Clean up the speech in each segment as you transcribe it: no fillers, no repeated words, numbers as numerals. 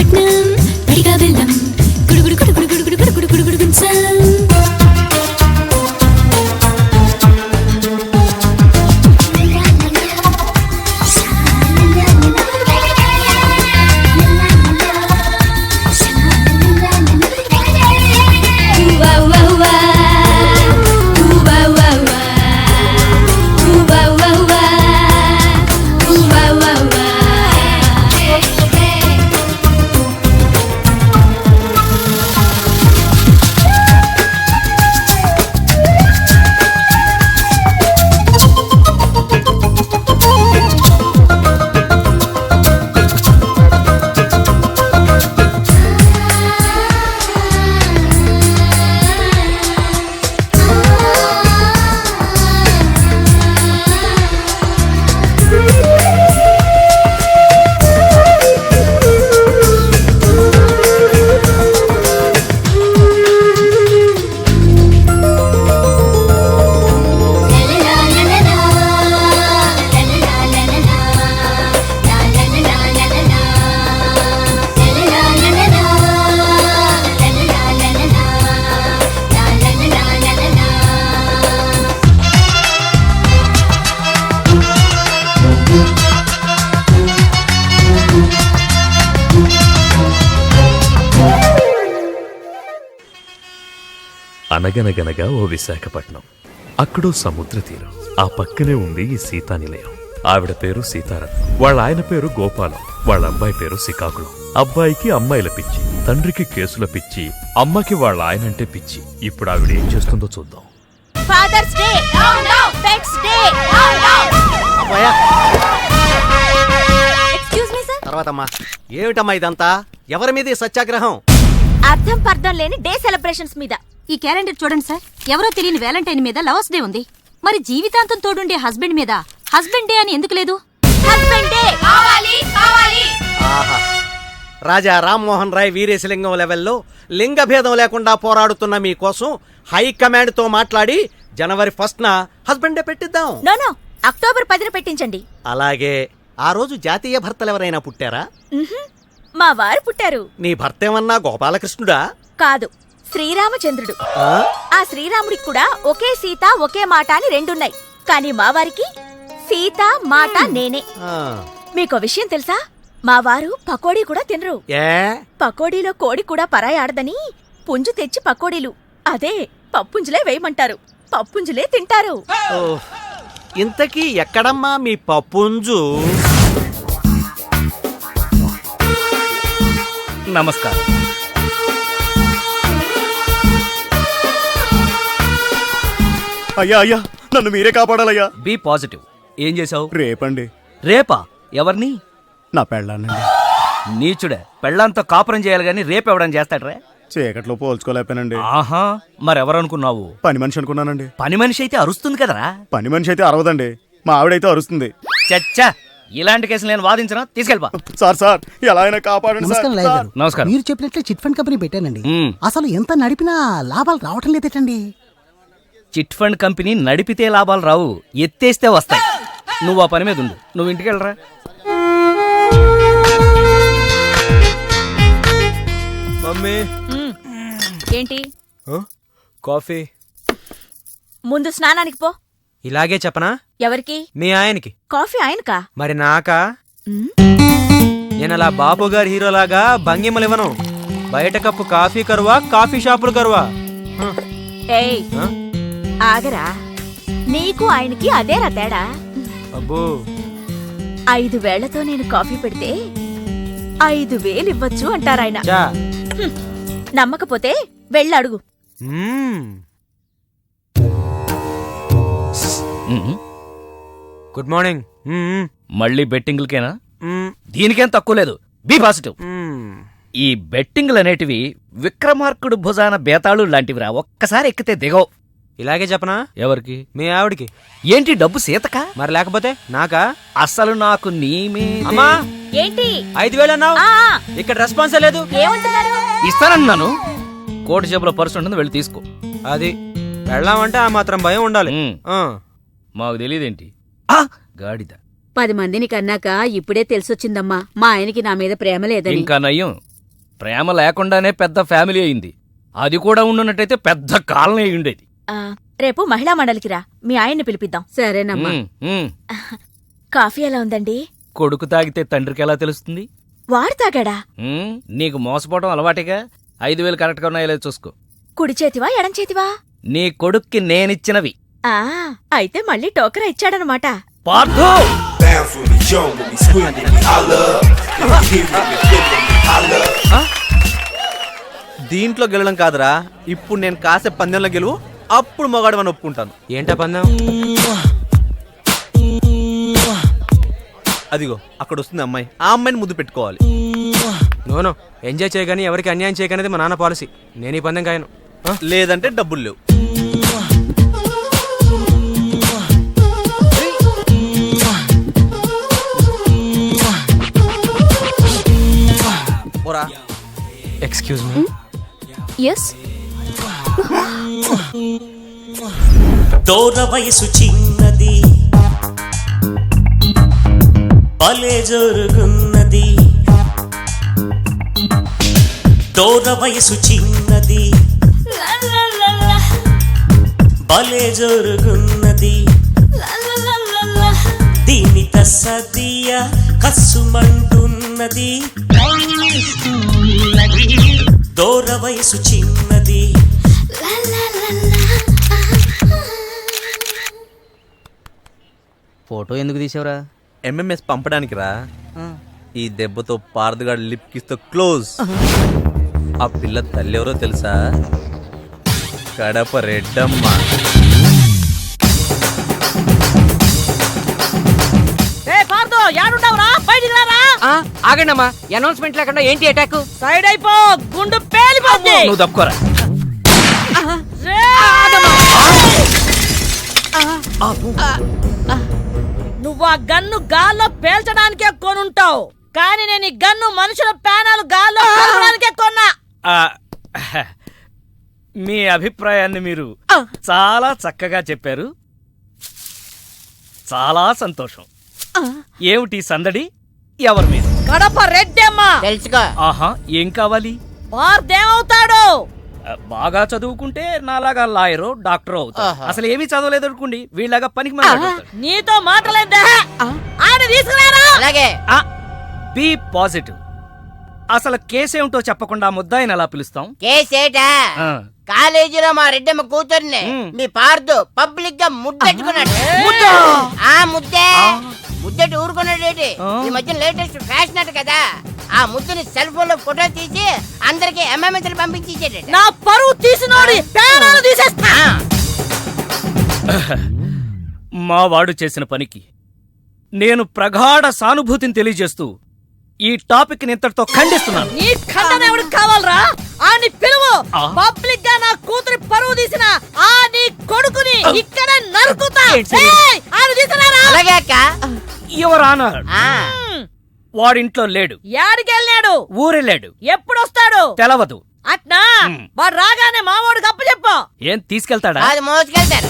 విశాఖపట్నం పడిగా వెళ్ళం గుడుగుడు గుడుగుడు గుడుగుడు గుడుగుడు గుడుగుడు గుంచం అనగనగనగా ఓ విశాఖపట్నం. అక్కడో సముద్ర తీరం. ఆ పక్కనే ఉంది ఈ సీతా నిలయం. ఆవిడ పేరు సీతారాం, వాళ్ళ ఆయన పేరు గోపాలం, వాళ్ళ అబ్బాయి పేరు శ్రీకాకుళం. అబ్బాయికి అమ్మాయిల పిచ్చి, తండ్రికి కేసుల పిచ్చి, అమ్మకి వాళ్ళ ఆయనంటే పిచ్చి. ఇప్పుడు ఆవిడ ఏం చేస్తుందో చూద్దాం. Father's day, pets day. Excuse me sir. తర్వాతమ్మా ఏమిటమ్మా ఇదంతా? ఎవరి మీద సత్యాగ్రహం? అర్థం పర్థం లేని డే సెలబ్రేషన్స్ మీద. ఈ క్యాలెండర్ చూడండి సార్. ఎవరో తెలియని వ్యాలంటైన్ మీద లవర్స్ డే ఉంది. మరి జీవితాంతం తోడుండే హస్బెండ్ మీద హస్బెండ్ డే అని ఎందుకు లేదు? హస్బెండ్ డే కావాలి కావాలి. ఆహా, రాజా రామ్మోహన్ రాయ్ వీరేశలింగం లెవెల్లో లింగ భేదం లేకుండా పోరాడుతున్న మీకోసం హైకమాండ్ తో మాట్లాడి జనవరి 1న హస్బెండ్ డే పెట్టిద్దాం. నో, అక్టోబర్ 10న పెట్టించండి. అలాగే ఆ రోజు జాతీయ భర్తలు ఎవరైనా పుట్టారా? మా వారు పుట్టారు. నీ భర్త ఏమన్నా గోపాలకృష్ణుడా? కాదు, శ్రీరామచంద్రుడు. ఆ శ్రీరాముడికి కూడా ఒకే సీత ఒకే మాట అని రెండున్నాయి. కానీ మా వారికి సీత మాట నేనే. మీకో విషయం తెలుసా? మా వారు పకోడీ కూడా తినరు. పకోడీలో కోడి కూడా పరాయి ఆడదని పుంజు తెచ్చి పకోడీలు అదే పప్పుంజులే వేయమంటారు. పప్పుంజులే తింటారు. ఇంతకీ ఎక్కడమ్మా మీ పప్పుంజు? నమస్కారం. అయ్యా అయ్యా, నన్ను మీరే కాపాడాలయ్యా. Be positive. ఏం చేసావు? రేపండి. రేపా? ఎవరిని? నా పెళ్ళానండి. నీచుడే, పెళ్ళంతో కాపురం చేయాలి గాని రేపెవడని చేస్తాడ్రే? చీకట్లో పోల్చుకోలేకపోయానండి. ఆహా, మరెవరనుకున్నావు? పని మనిషి అనుకున్నానండి. పని మనిషి అయితే అరుస్తుంది కదరా. పని మనిషి అయితే అరవదండి, మా ఆవిడైతే అరుస్తుంది. చచ్చా, ఇలాంటి కేసులు నేను వాదించను. తీసుకెళ్ళిపా. సార్ ఎలా అయినా కాపాడండి. నమస్కారం. మీరు చెప్పినట్లే చిట్ ఫండ్ కంపెనీ పెట్టానండి. అసలు ఎంత నడిపినా లాభాలు రావటం లేదేటండి. చిట్ ఫండ్ కంపెనీ నడిపితే లాభాలు రావు, ఎత్తేస్తే వస్తాయి. నువ్వు ఆ పని మీద ఉండు. నువ్వు ఇంటికి వెళ్ళరా. మమ్మీ. ఏంటి? కాఫీ. ముందు స్నానానికి పో. ఇలాగే చెప్పనా? ఎవరికి? మీ ఆయనకి. కాఫీ ఆయనకా? మరి నాకా? నేను అలా బాబు గారి హీరోలాగా భంగిమలివ్వను. బయట కప్పు కాఫీ కరువా, కాఫీ షాపులు కరువా? ఏయ్, ఆగరా. నీకు ఆయనకి అదేరా తేడా. అబ్బో, 5 వేళ్లతో నేను కాఫీ పెడితే 5,000 ఇవ్వచ్చు అంటారాయన. నమ్మకపోతే వెళ్ళడుగు. Good morning. మళ్ళీ బెట్టింగ్లకేనా? దీనికేం తక్కువ లేదు. Be positive. ఈ బెట్టింగ్లు అనేటివి విక్రమార్కుడు భుజాన బేతాళు లాంటివిరా. ఒక్కసారి ఎక్కితే దిగవు. ఇలాగే చెప్పనా? ఎవరికి? మీ ఆవిడికి. ఏంటి, డబ్బు సీతకా? మరి లేకపోతే నాకా? అసలు నాకు నీ అమ్మా, ఏంటి 5,000 అన్నావు? ఇక్కడ రెస్పాన్సే లేదు. ఏమంటున్నారు? ఇస్తానన్నాను. కోటి జేబులో పర్సు ఉంటుంది, వెళ్ళి తీసుకో. అది వెళ్ళామంటే ఆ మాత్రం భయం ఉండాలి. మాకు తెలియదేంటి గాడిద. 10 మందిని కన్నాక ఇప్పుడే తెలిసొచ్చిందమ్మా, మా ఆయనకి నా మీద ప్రేమ లేదని. ఇంకా నయ్యం, ప్రేమ లేకుండానే పెద్ద ఫ్యామిలీ అయింది. అది కూడా ఉండున్నట్టయితే పెద్ద కాలనీ అయి ఉండేది. రేపు మహిళా మండలికి రా, మీ ఆయన్ని పిలిపిద్దాం. సరేనమ్మా. కాఫీ ఎలా ఉందండి? కొడుకు తాగితే తండ్రికి ఎలా తెలుస్తుంది? వాడు తాగాడా? నీకు మోసపోవడం అలవాటిగా. 5,000 కరెక్ట్గా ఉన్నాయో లేదో చూసుకో. కుడి చేతివా ఎడం చేతివా? నీ కొడుక్కి నేనిచ్చినవి. అయితే మళ్ళీ టోకరా ఇచ్చాడనమాట. పార్థు! దీంట్లో గెలడం కాదురా, ఇప్పుడు నేను కాసేపు పందెంలో గెలువు, అప్పుడు మగాడు అని ఒప్పుకుంటాను. ఏంటా పందెం? అదిగో అక్కడ వస్తుంది అమ్మాయి. ఆ అమ్మాయిని ముద్దు పెట్టుకోవాలి. నోనో, ఎంజాయ్ చేయగాని ఎవరికి అన్యాయం చేయకనేది మా నాన్న పాలసీ. నేను ఈ పందెం కాయను. లేదంటే డబ్బులు లేవు. Excuse me. ఎస్. దూర వయసు చిన్నది, భలే జరుగున్నది. దూర వయసు చిన్నది, భలే జరుగున్నది. దీని తస్సదియ కస్సుమంటున్నది. దూర వయసు చిన్నది. ఫోటో ఎందుకు తీసావురా? ఎంఎంఎస్ పంపడానికి రా. ఈ దెబ్బతో పారదుగాడు లిప్ కిస్తో క్లోజ్. ఆ పిల్ల తల్లి ఎవరో తెలుసా? కడప రెడ్డమ్మ. ఆగండి అమ్మా, అనౌన్స్మెంట్ లేకుండా ఏంటి అటాక్? సైడ్ అయిపో, గుండు పేలిపోద్ది. నువ్వు తప్పుకోరా. నువ్వు ఆ గన్ను గాల్లో పేల్చడానికే కొనుంటావు, కానీ నేను ఈ గన్ను మనుషుల ప్యానాలు గాల్లో పేల్చడానికే కొన్నా. మీ అభిప్రాయాన్ని మీరు చాలా చక్కగా చెప్పారు. చాలా సంతోషం. ఏమిటి సందడి? ఎవరి మీద? కడప రెడ్డమ్మ. తెలుసుకో. ఆహా, ఏం కావాలి? వార్దేమవుతాడు? బాగా చదువుకుంటే నాలాగా లాయరో డాక్టరో అవుతాడు. అసలు ఏమీ చదవలేదు అనుకోండి, వీళ్ళగా పనికి మాట్లాడతాడు. నీతో మాటలేదే, ఆయన తీసుకురారా. అలాగే. Be positive. అసలు కేసేమిటో చెప్పకుండా ముద్దాయిని ఎలా పిలుస్తాం? కేసేటా? కాలేజీలో మా రెడ్డమ్మ కూతుర్ని మీ పార్దు పబ్లిక్ గా ముద్దెట్టుకున్నాడు. ముద్దెట్టు ఊరుకున్నాడేటి? ఈ మధ్య లేటెస్ట్ ఫ్యాషన్ అట కదా. ఆ ముద్దుని సెల్ ఫోన్ లో ఫోటో తీసి అందరికి ఎంఎంఎస్ పంపించేసాడు. నా పరువు తీసినోడి ప్రాణాలు తీసేస్తా. మా వాడు చేసిన పనికి నేను ప్రగాఢ సానుభూతిని తెలియజేస్తూ ఈ టాపిక్ ని ఇంతటితో ఖండిస్తున్నాను. నీ ఖండన ఎవరికి కావాలరా? ఆ నీ పిలువు. పబ్లిక్ గా నా కూతురి పరువు తీసిన ఆ నీ కొడుకుని ఇక్కడ నరుకుతా. అలాగే అక్క. యువర్ ఆనర్, వాడింట్లో లేడు. యాడికెళ్ళాడు? ఊరెళ్ళాడు. ఎప్పుడొస్తాడు? తెలవదు. అట్నా? వాడు రాగానే మామూడు కప్పు చెప్పు. ఏం తీసుకెళ్తాడా? అది మోసుకెళ్తారు.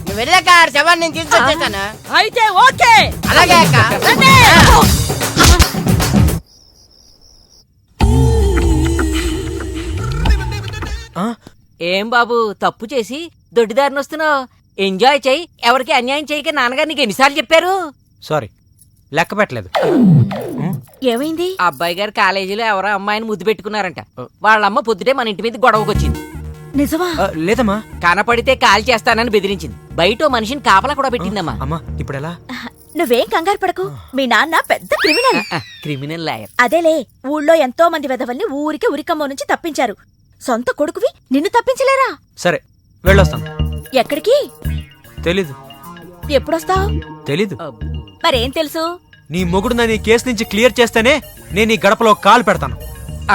నువ్వు వెళ్ళాక శవాన్ని నేను తీసుకొచ్చేస్తాను. అయితే ఓకే. అలాగే అక్క. ఏం బాబు తప్పు చేసి దొడ్డిదారిని వస్తున్నావు? ఎంజాయ్ చెయ్యి, ఎవరికి అన్యాయం చేయక నాన్నగారు నీకు ఎన్నిసార్లు చెప్పారు? సారీ, లెక్క పెట్టలేదు. ఏమైంది? అబ్బాయి గారు కాలేజీలో ఎవరో అమ్మాయిని ముద్దు పెట్టుకున్నారంట. వాళ్ళమ్మ పొద్దుటే మన ఇంటి మీద గొడవకొచ్చింది. నిజమా? లేదమ్మా. కనపడితే కాల్ చేస్తానని బెదిరించింది. బయట మనిషిని కాపలా కూడా పెట్టిందమ్మా. అమ్మా ఇప్పుడు ఎలా? నువ్వేం కంగారు పడకు, మీ నాన్న పెద్ద క్రిమినల్. Criminal lawyer. అదేలే, ఊళ్ళో ఎంతో మంది వెధవల్ని ఊరికి ఉరికమ్మో నుంచి తప్పించారు. సొంత కొడుకువి నిన్ను తప్పించలేరా? సరే వెళ్ళొస్తాను. ఎక్కడికి? తెలీదు. ఎప్పుడొస్తావు? తెలీదు. మరేం తెలుసు? నీ మొగుడు నన్ను ఈ కేసు నుంచి క్లియర్ చేస్తేనే నేను ఈ గడపలో కాలు పెడతాను.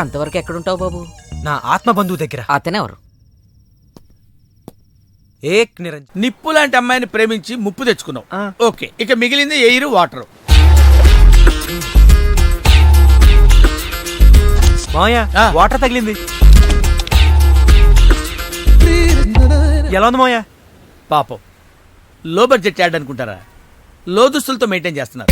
అంతవరకు ఎక్కడుంటావు బాబు? నా ఆత్మ బంధువు దగ్గర. అతనెవరు? ఏక్ నిరంజన్. నిప్పు లాంటి అమ్మాయిని ప్రేమించి ముప్పు తెచ్చుకున్నావు. ఓకే, ఇక మిగిలింది ఎయిర్ వాటర్. మాయా, వాటర్ తగిలింది. ఎలా ఉంది మాయా? పాపం, లో బడ్జెట్ యాడ్ అనుకుంటారా? లో దుస్తులతో మెయింటైన్ చేస్తున్నారు.